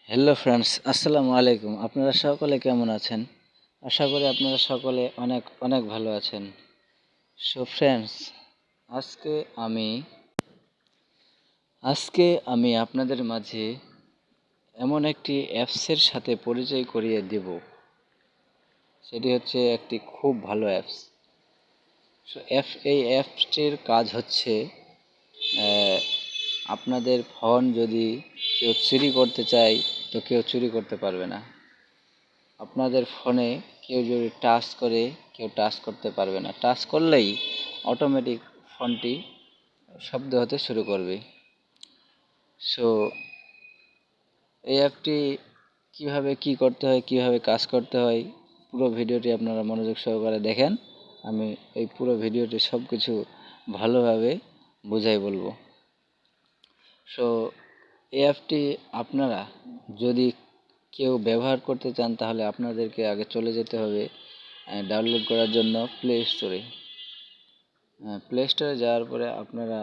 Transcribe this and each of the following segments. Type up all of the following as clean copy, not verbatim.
Hello friends, আসসালামু আলাইকুম। আপনারা সকলে কেমন আছেন? আশা করি আপনারা সকলে অনেক অনেক ভালো আছেন। সো ফ্রেন্ডস, আজকে আমি আজকে আমি আপনাদের মাঝে এমন একটি অ্যাপসের সাথে পরিচয় করিয়ে দেব। সেটি হচ্ছে একটি খুব ভালো অ্যাপস। সো এই অ্যাপসটির কাজ হচ্ছে আপনাদের ফোন যদি কেউ চুরি করতে চায় তো কেউ চুরি করতে পারবে না। আপনাদের ফোনে কেউ যদি টাচ করে কেউ টাচ করতে পারবে না। টাচ করলেই অটোমেটিক ফোনটি শব্দ হতে শুরু করবে। সো এই অ্যাপটি কীভাবে কী করতে হয়, কীভাবে কাজ করতে হয়, পুরো ভিডিওটি আপনারা মনোযোগ সহকারে দেখেন। আমি এই পুরো ভিডিওটি সব কিছু ভালোভাবে বুঝাই বলবো। সো এই অ্যাপটি আপনারা যদি কেউ ব্যবহার করতে চান তাহলে আপনাদেরকে আগে চলে যেতে হবে ডাউনলোড করার জন্য প্লে স্টোরে। প্লে স্টোরে যাওয়ার পরে আপনারা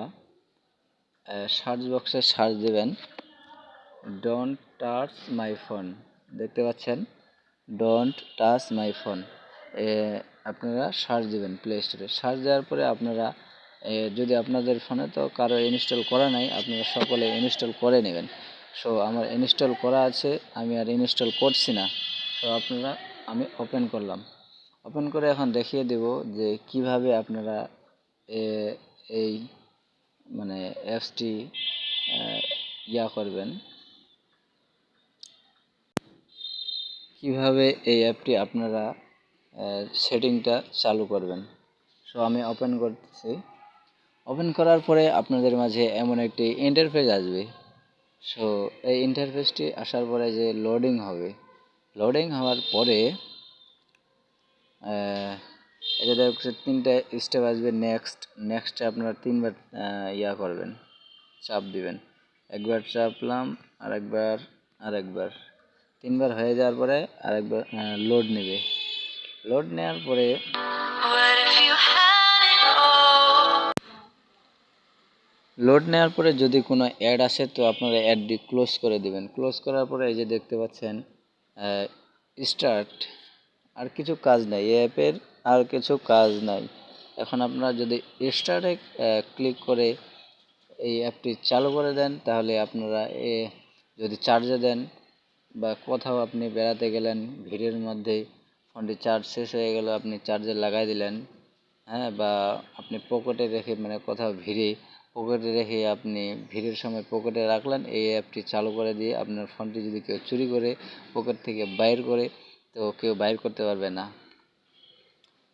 সার্চ বক্সে সার্চ দেবেন ডোন্ট টাচ মাই ফোন। দেখতে পাচ্ছেন, ডোন্ট টাচ মাই ফোন। আপনারা সার্চ দেবেন প্লে স্টোরে। সার্চ দেওয়ার পরে আপনারা যদি আপনাদের ফোনে তো কারো ইনস্টল করা নাই, আপনারা সকলে ইনস্টল করে নেবেন। সো আমার ইনস্টল করা আছে, আমি আর ইনস্টল করছি না। সো আমি ওপেন করলাম। ওপেন করে এখন দেখিয়ে দেব যে কিভাবে আপনারা এই মানে অ্যাপসটি করবেন, কিভাবে এই অ্যাপটি আপনারা সেটিংটা চালু করবেন। সো আমি ওপেন করতেছি। ওপেন করার পরে আপনাদের মাঝে এমন একটি ইন্টারফেস আসবে। সো এই ইন্টারফেসটি আসার পরে যে লোডিং হবে, লোডিং হওয়ার পরে এটা দেখছে তিনটা স্টেপ আসবে। নেক্সটে আপনারা তিনবার করবেন, চাপ দিবেন। একবার চাপলাম, আরেকবার তিনবার হয়ে যাওয়ার পরে আরেকবার লোড নেবে। লোড নেওয়ার পরে যদি কোনো অ্যাড আসে তো আপনারা অ্যাডটি ক্লোজ করে দিবেন। ক্লোজ করার পরে এই যে দেখতে পাচ্ছেন স্টার্ট। আর কিছু কাজ নাই এই অ্যাপের, আর কিছু কাজ নাই। এখন আপনারা যদি স্টার্টে ক্লিক করে এই অ্যাপটি চালু করে দেন তাহলে আপনারা যদি চার্জে দেন বা কোথাও আপনি বেড়াতে গেলেন, ভিড়ের মধ্যে ফোনটি চার্জ শেষ হয়ে গেল, আপনি চার্জে লাগাই দিলেন, বা আপনি পকেটে রেখে কোথাও পকেটে রেখে আপনি ভিড়ের সময় পকেটে রাখলেন, এই অ্যাপটি চালু করে দিয়ে আপনার ফোনটি যদি কেউ চুরি করে পকেট থেকে বাইর করে তো কেউ বাইর করতে পারবে না।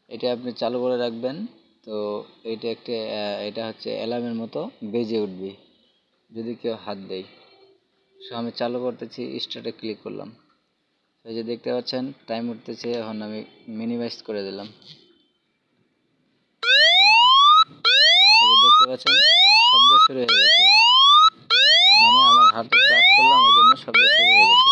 এটা আপনি চালু করে রাখবেন। তো এটা হচ্ছে অ্যালার্মের মতো বেজে উঠবে যদি কেউ হাত দেয়। সো আমি চালু করতেছি, স্টার্টে ক্লিক করলাম। এই যে দেখতে পাচ্ছেন টাইম উঠতেছে, এখন আমি মিনিমাইজ করে দিলাম। এই যে দেখতে পাচ্ছেন শব্দ শুরু হয়ে গেছে, মানে আমার হাতে টাচ করলাম এই জন্য শব্দ শুরু হয়ে গেছে।